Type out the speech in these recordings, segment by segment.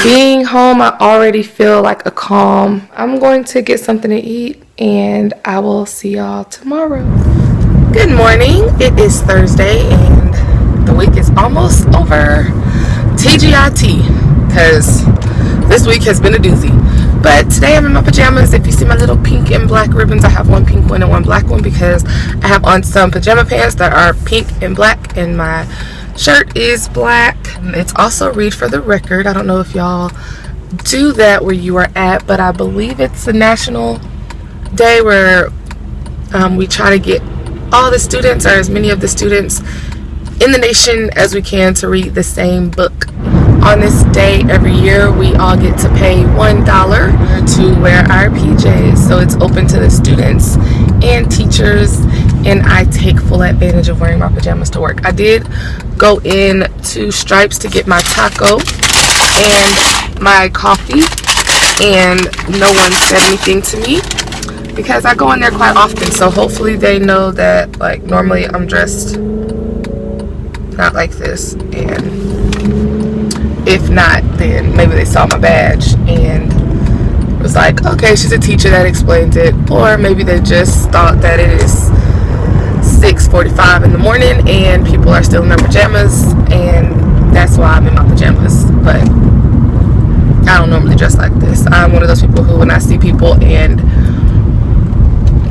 Being home, I already feel like a calm. I'm going to get something to eat, and I will see y'all tomorrow. Good morning. It is Thursday, and the week is almost over. TGIT, because this week has been a doozy. But today I'm in my pajamas. If you see my little pink and black ribbons, I have one pink one and one black one because I have on some pajama pants that are pink and black, and my shirt is black. It's also read for the record. I don't know if y'all do that where you are at, but I believe it's a national day where we try to get all the students, or as many of the students in the nation as we can, to read the same book. On this day every year, we all get to pay $1 to wear our PJs. So it's open to the students and teachers, and I take full advantage of wearing my pajamas to work. I did go in to Stripes to get my taco and my coffee, and no one said anything to me because I go in there quite often. So hopefully they know that, like, normally I'm dressed not like this, and if not, then maybe they saw my badge and was like, okay, she's a teacher, that explains it. Or maybe they just thought that it is 6:45 in the morning and people are still in their pajamas, and that's why I'm in my pajamas. But I don't normally dress like this. I'm one of those people who, when I see people, and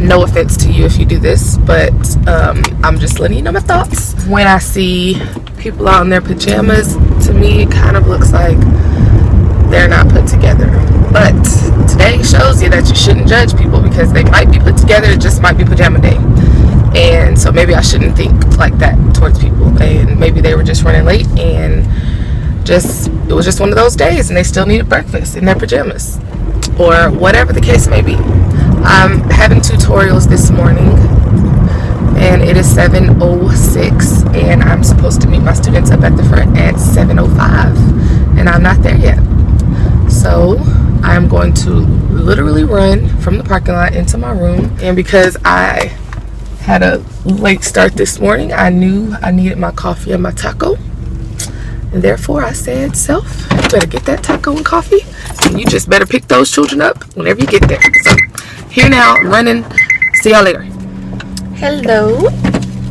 no offense to you if you do this, but I'm just letting you know my thoughts. When I see people out in their pajamas, to me it kind of looks like they're not put together. But today shows you that you shouldn't judge people because they might be put together, it just might be pajama day. And so maybe I shouldn't think like that towards people, and maybe they were just running late and it was just one of those days and they still needed breakfast in their pajamas, or whatever the case may be. I'm having tutorials this morning, and it is 7:06, and I'm supposed to meet my students up at the front at 7:05, and I'm not there yet. So I'm going to literally run from the parking lot into my room, and because I had a late start this morning, I knew I needed my coffee and my taco, and therefore I said, self, you better get that taco and coffee, and you just better pick those children up whenever you get there. So here now, running. See y'all later. Hello.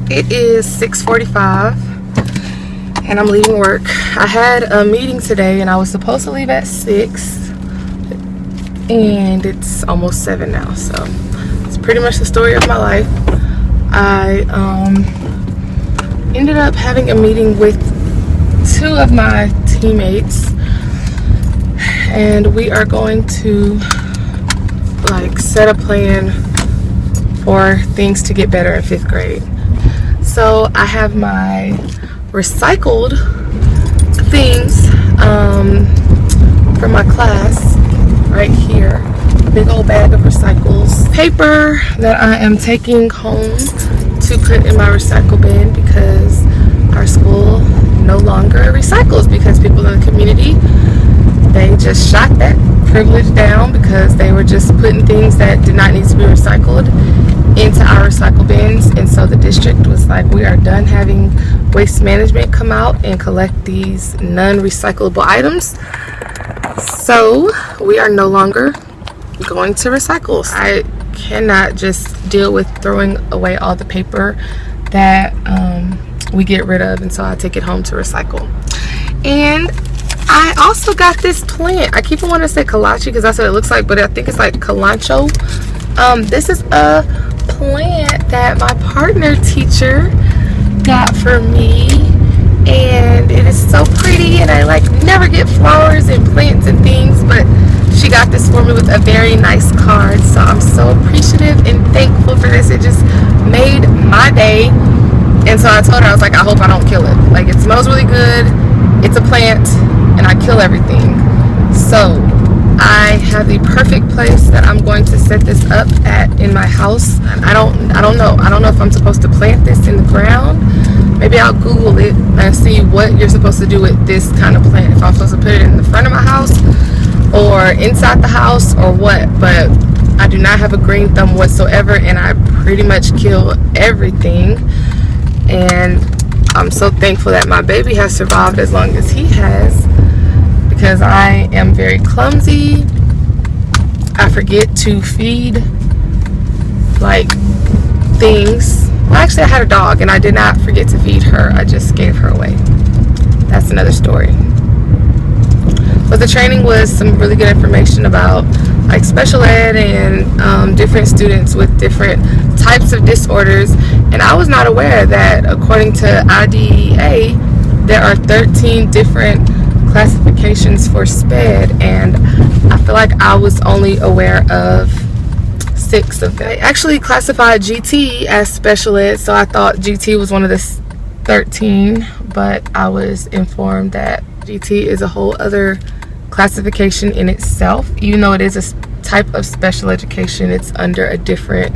It is 6:45 and I'm leaving work. I had a meeting today and I was supposed to leave at 6, and it's almost 7 now. So it's pretty much the story of my life. I ended up having a meeting with 2 of my teammates, and we are going to set a plan for things to get better in 5th grade. So I have my recycled things for my class right here. A big old bag of recycles. Paper that I am taking home to put in my recycle bin because our school no longer recycles, because people in the community, they just shot that privilege down because they were just putting things that did not need to be recycled into our recycle bins. And so the district was like, we are done having waste management come out and collect these non-recyclable items, so we are no longer going to recycle. I cannot just deal with throwing away all the paper that we get rid of, and so I take it home to recycle. And I also got this plant. I keep wanting to say calachi because that's what it looks like, but I think it's like calancho. This is a plant that my partner teacher got for me, and it is so pretty, and I never get flowers and plants and things, but she got this for me with a very nice card. So I'm so appreciative and thankful for this. It just made my day. And so I told her, I was like, I hope I don't kill it. It smells really good. It's a plant, and I kill everything. So I have the perfect place that I'm going to set this up at in my house. I don't know. I don't know if I'm supposed to plant this in the ground. Maybe I'll Google it and see what you're supposed to do with this kind of plant. If I'm supposed to put it in the front of my house or inside the house or what. But I do not have a green thumb whatsoever, and I pretty much kill everything. And I'm so thankful that my baby has survived as long as he has, because I am very clumsy. I forget to feed like things. Well, actually I had a dog and I did not forget to feed her. I just gave her away. That's another story. But the training was some really good information about like special ed and different students with different types of disorders. And I was not aware that according to IDEA, there are 13 different classifications for SPED, and I feel like I was only aware of 6 of them. They actually classified GT as special ed, so I thought GT was one of the 13, but I was informed that GT is a whole other classification in itself. Even though it is a type of special education, it's under a different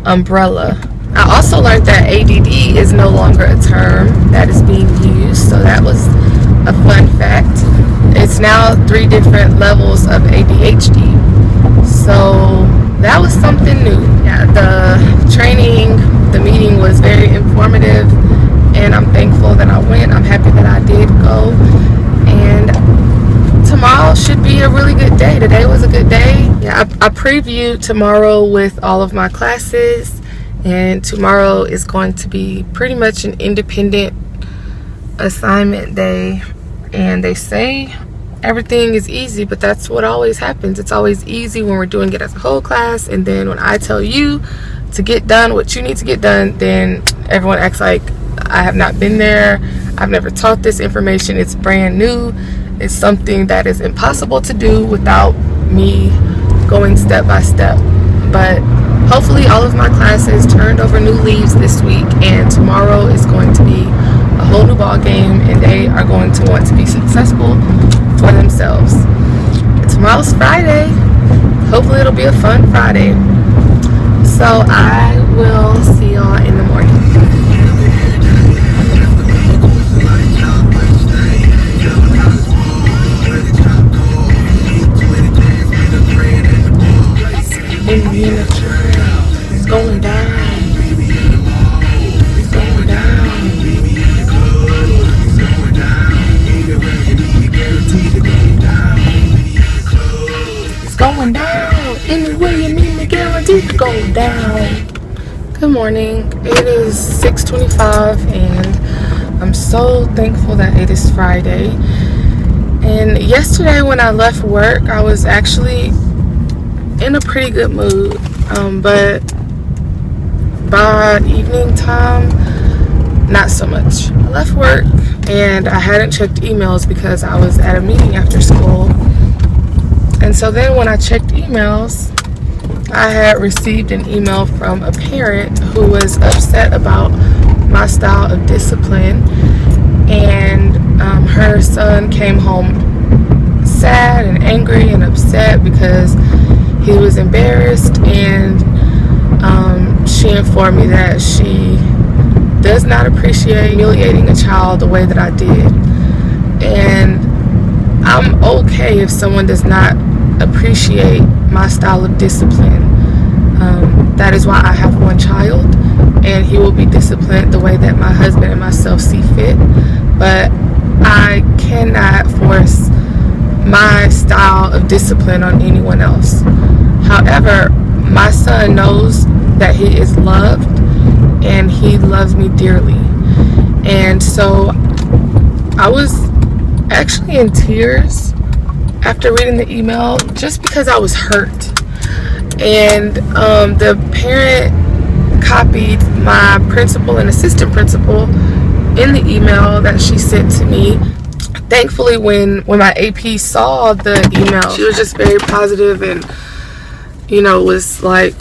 umbrella. I also learned that ADD is no longer a term that is being used, so that was a fun fact. It's now 3 different levels of ADHD, so that was something new. Yeah, the training, the meeting was very informative, and I'm thankful that I went. I'm happy that I did go, and tomorrow should be a really good day. Today was a good day. Yeah, I previewed tomorrow with all of my classes, and tomorrow is going to be pretty much an independent assignment day. And they say everything is easy, but that's what always happens. It's always easy when we're doing it as a whole class, and then when I tell you to get done what you need to get done, then everyone acts like I have not been there. I've never taught this information. It's brand new. It's something that is impossible to do without me going step by step. But hopefully all of my classes turned over new leaves this week, and tomorrow is going to be a whole new ball game, and they are going to want to be successful for themselves. Tomorrow's Friday. Hopefully it'll be a fun Friday. So I will see y'all in the morning. It's going down. It's going down. It's going down. Anywhere you need me, guaranteed to go down. Good morning. It is 6:25, and I'm so thankful that it is Friday. And yesterday when I left work, I was actually in a pretty good mood, but by evening time, not so much. I left work and I hadn't checked emails because I was at a meeting after school, and so then when I checked emails, I had received an email from a parent who was upset about my style of discipline, and her son came home sad and angry and upset because he was embarrassed, and she informed me that she does not appreciate humiliating a child the way that I did. And I'm okay if someone does not appreciate my style of discipline. That is why I have one child, and he will be disciplined the way that my husband and myself see fit. But I cannot force my style of discipline on anyone else. However, my son knows that he is loved, and he loves me dearly. And so I was actually in tears after reading the email, just because I was hurt. And the parent copied my principal and assistant principal in the email that she sent to me. Thankfully, when my AP saw the email, she was just very positive and, was like,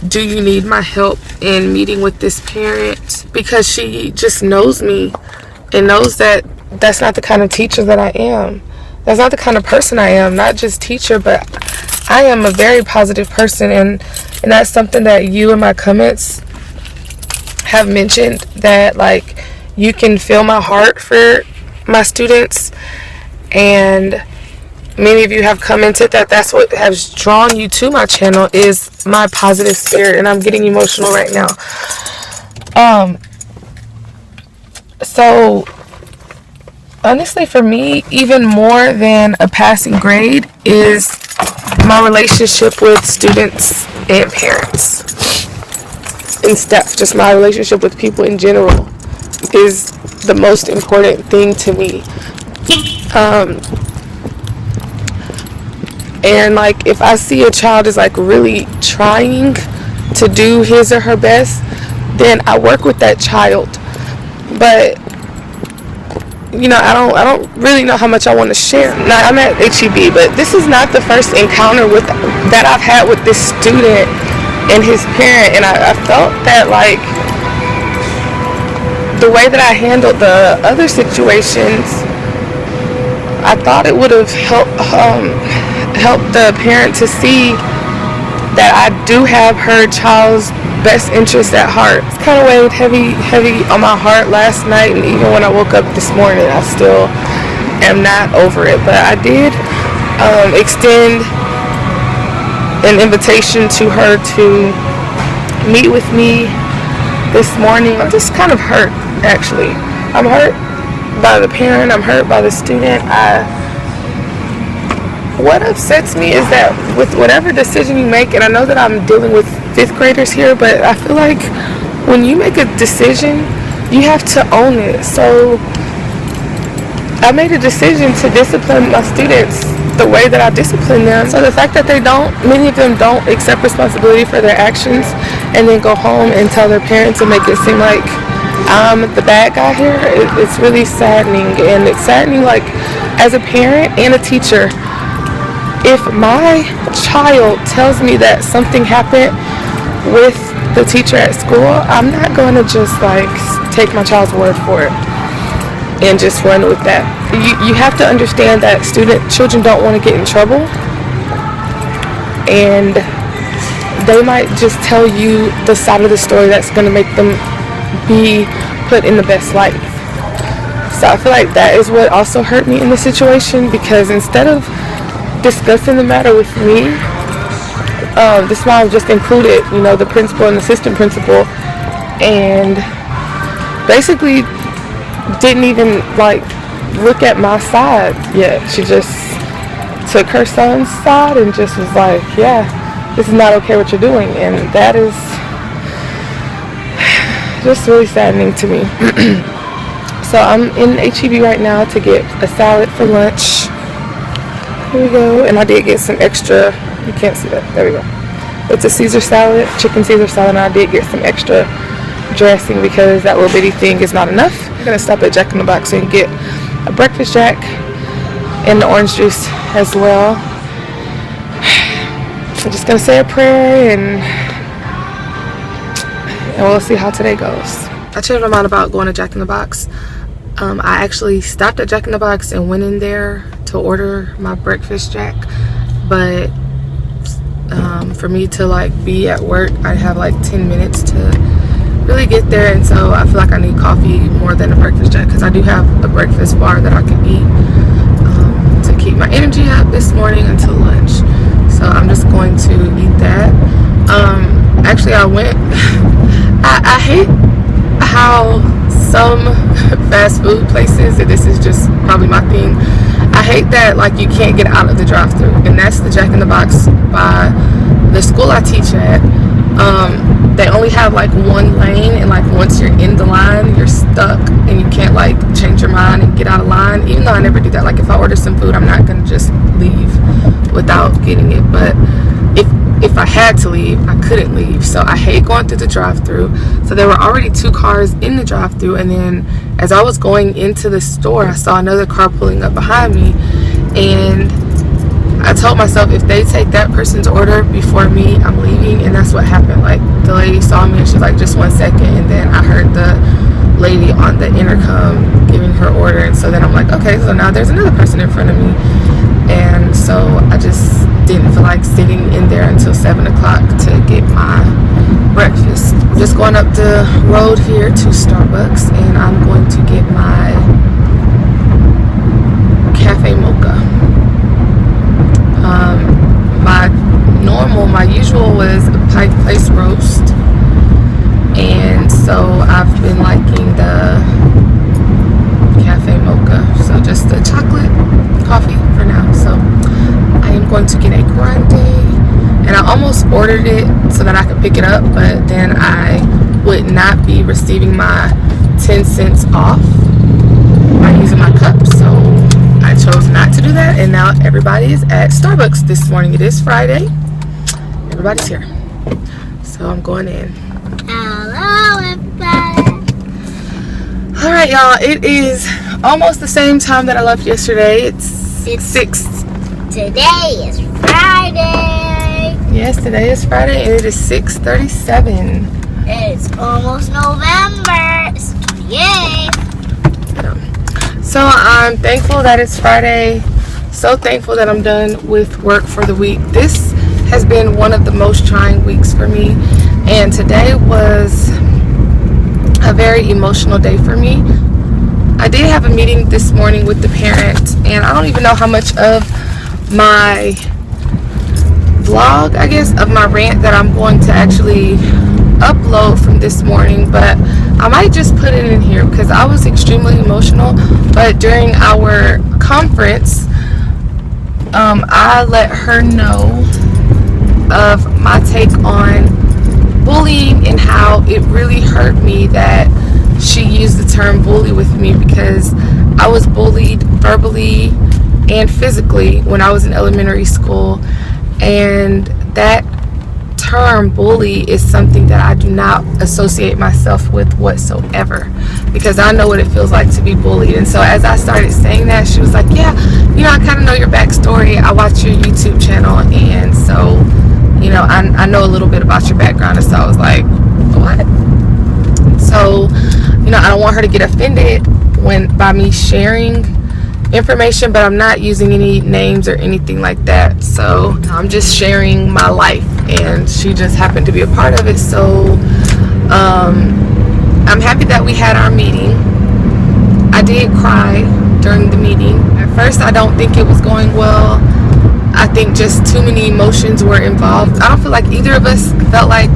do you need my help in meeting with this parent? Because she just knows me and knows that that's not the kind of teacher that I am. That's not the kind of person I am. Not just teacher, but I am a very positive person, and that's something that you in my comments have mentioned, that like you can feel my heart for my students, and many of you have commented that that's what has drawn you to my channel, is my positive spirit. And I'm getting emotional right now. So Honestly, for me, even more than a passing grade is my relationship with students and parents and staff. Just my relationship with people in general is the most important thing to me. And like, if I see a child is like really trying to do his or her best, then I work with that child. But I don't really know how much I want to share. Now, I'm at HEB, but this is not the first encounter that I've had with this student and his parent, and I felt that like the way that I handled the other situations, I thought it would have helped the parent to see that I do have her child's best interest at heart. It's kind of weighed heavy on my heart last night, and even when I woke up this morning, I still am not over it. But I did extend an invitation to her to meet with me this morning. I'm just kind of hurt, actually. I'm hurt by the parent. I'm hurt by the student. What upsets me is that with whatever decision you make, and I know that I'm dealing with 5th graders here, but I feel like when you make a decision, you have to own it. So I made a decision to discipline my students the way that I discipline them. So the fact that many of them don't accept responsibility for their actions and then go home and tell their parents and make it seem like I'm the bad guy here, it's really saddening. And it's saddening, like, as a parent and a teacher, if my child tells me that something happened with the teacher at school, I'm not going to just like take my child's word for it and just run with that. You have to understand that children don't want to get in trouble, and they might just tell you the side of the story that's going to make them be put in the best light. So I feel like that is what also hurt me in the situation, because instead of discussing the matter with me, this mom just included, the principal and assistant principal, and basically didn't even like look at my side yet. She just took her son's side and just was like, yeah, this is not okay what you're doing. And that is just really saddening to me. So I'm in HEB right now to get a salad for lunch. Here we go. And I did get some extra, you can't see that, there we go. It's a Caesar salad, chicken Caesar salad, and I did get some extra dressing because that little bitty thing is not enough. I'm gonna stop at Jack in the Box and get a breakfast jack and the orange juice as well. I'm just gonna say a prayer and we'll see how today goes. I changed my mind about going to Jack in the Box. I actually stopped at Jack in the Box and went in there to order my breakfast jack, but for me to like be at work, I have like 10 minutes to really get there, and so I feel like I need coffee more than a breakfast jack, because I do have a breakfast bar that I can eat to keep my energy up this morning until lunch. So I'm just going to eat that. Actually, I went I hate how some fast food places, and this is just probably my thing, I hate that like you can't get out of the drive-thru, and that's the Jack in the Box by the school I teach at. They only have like one lane, and like once you're in the line, you're stuck and you can't like change your mind and get out of line. Even though I never do that, like if I order some food, I'm not gonna just leave without getting it. But if I had to leave, I couldn't leave. So I hate going through the drive-thru. So there were already 2 cars in the drive-thru, and then as I was going into the store, I saw another car pulling up behind me, and I told myself, if they take that person's order before me, I'm leaving. And that's what happened. Like, the lady saw me and she's like, just 1 second, and then I heard the lady on the intercom giving her order, and so then I'm like, okay, so now there's another person in front of me. And so I just didn't feel like sitting in there until 7 o'clock to get my breakfast. I'm just going up the road here to Starbucks, and I'm going to get my cafe mocha. My usual was a Pike Place roast, and so I've been liking the cafe mocha. So so just the chocolate coffee for now. So I am going to get a grande, and I almost ordered it so that I could pick it up, but then I would not be receiving my 10 cents off by using my cup, so I chose not to do that. And now everybody is at Starbucks this morning. It is Friday. Everybody's here, so I'm going in. Hello, everybody. All right, y'all, it is almost the same time that I left yesterday. It's 6. Today is Friday. Yes, today is Friday, and it is 6:37. It's almost November. It's 28th. So I'm thankful that it's Friday. So thankful that I'm done with work for the week. This has been one of the most trying weeks for me, and today was a very emotional day for me. I did have a meeting this morning with the parent, and I don't even know how much of my vlog, I guess, of my rant that I'm going to actually upload from this morning, but I might just put it in here because I was extremely emotional. But during our conference, I let her know of my take on bullying and how it really hurt me that she used the term bully with me, because I was bullied verbally and physically when I was in elementary school, and that term bully is something that I do not associate myself with whatsoever, because I know what it feels like to be bullied. And so as I started saying that, she was like, yeah, you know, I kind of know your backstory. I watch your YouTube channel, and so, you know, I know a little bit about your background. And so I was like, what? So, you know, I don't want her to get offended by me sharing information, but I'm not using any names or anything like that. So I'm just sharing my life, and she just happened to be a part of it. So I'm happy that we had our meeting. I did cry during the meeting. At first, I don't think it was going well. I think just too many emotions were involved. I don't feel like either of us felt like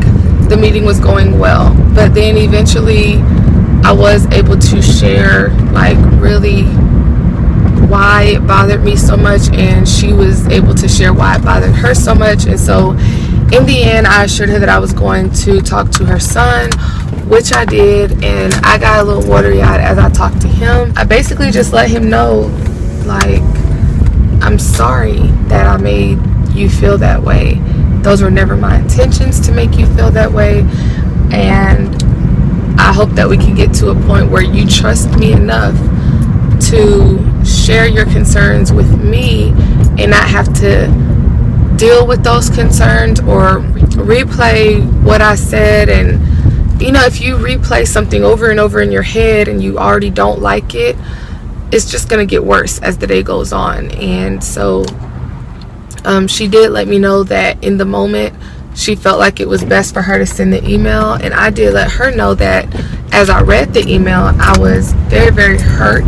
the meeting was going well, but then eventually I was able to share like really why it bothered me so much, and she was able to share why it bothered her so much. And so in the end, I assured her that I was going to talk to her son, which I did, and I got a little watery-eyed as I talked to him. I basically just let him know, like, I'm sorry that I made you feel that way. Those were never my intentions to make you feel that way, and I hope that we can get to a point where you trust me enough to share your concerns with me and not have to deal with those concerns or replay what I said. And you know, if you replay something over and over in your head and you already don't like it, it's just gonna get worse as the day goes on. And so she did let me know that in the moment she felt like it was best for her to send the email, and I did let her know that as I read the email, I was very, very hurt,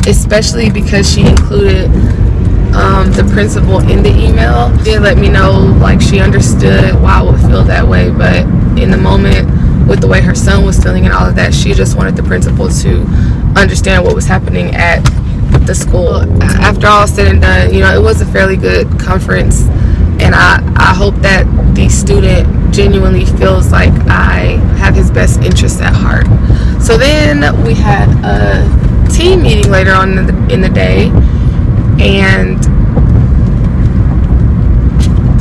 especially because she included the principal in the email. She did let me know, like, she understood why I would feel that way, but in the moment, with the way her son was feeling and all of that, she just wanted the principal to understand what was happening at the school. After all said and done, you know, it was a fairly good conference, and I hope that the student genuinely feels like I have his best interests at heart. So then we had a team meeting later on in the day, and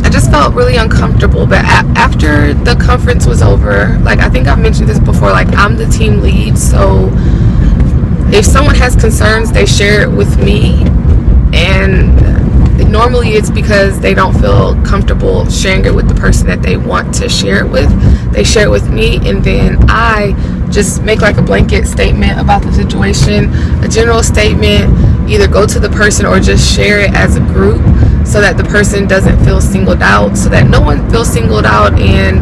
I just felt really uncomfortable. But after the conference was over, like, I think I've mentioned this before, like, I'm the team lead, so if someone has concerns, they share it with me, and normally it's because they don't feel comfortable sharing it with the person that they want to share it with. They share it with me, and then I just make like a blanket statement about the situation, a general statement, either go to the person or just share it as a group so that the person doesn't feel singled out, so that no one feels singled out and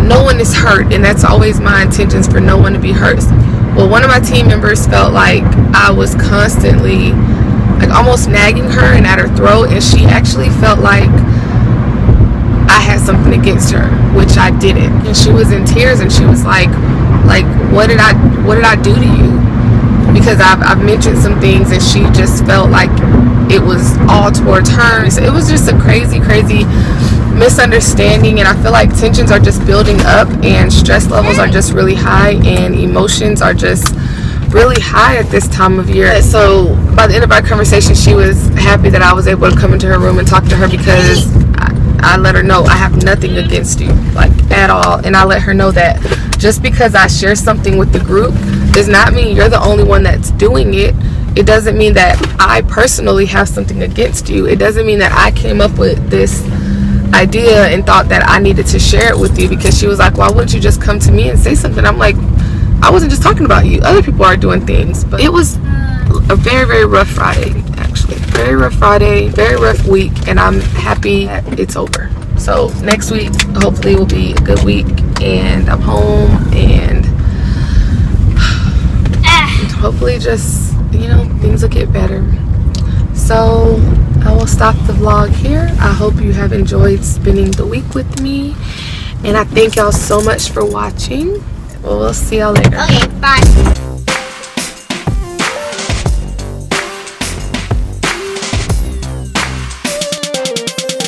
no one is hurt. And that's always my intentions, for no one to be hurt. Well, one of my team members felt like I was constantly, like, almost nagging her and at her throat, and she actually felt like I had something against her, which I didn't. And she was in tears, and she was like, what did I do to you? because I've mentioned some things and she just felt like it was all towards her. So it was just a crazy misunderstanding, and I feel like tensions are just building up and stress levels are just really high and emotions are just really high at this time of year. So by the end of our conversation, she was happy that I was able to come into her room and talk to her, because I let her know I have nothing against you, like, at all. And I let her know that just because I share something with the group does not mean you're the only one that's doing it. It doesn't mean that I personally have something against you. It doesn't mean that I came up with this idea and thought that I needed to share it with you. Because she was like, why wouldn't you just come to me and say something? I'm like, I wasn't just talking about you. Other people are doing things. But it was a very rough Friday, actually. Very rough Friday, very rough week, and I'm happy that it's over. So next week hopefully will be a good week, and I'm home, and hopefully just, you know, things will get better. So I will stop the vlog here. I hope you have enjoyed spending the week with me, and I thank y'all so much for watching. Well, we'll see y'all later. Okay, bye.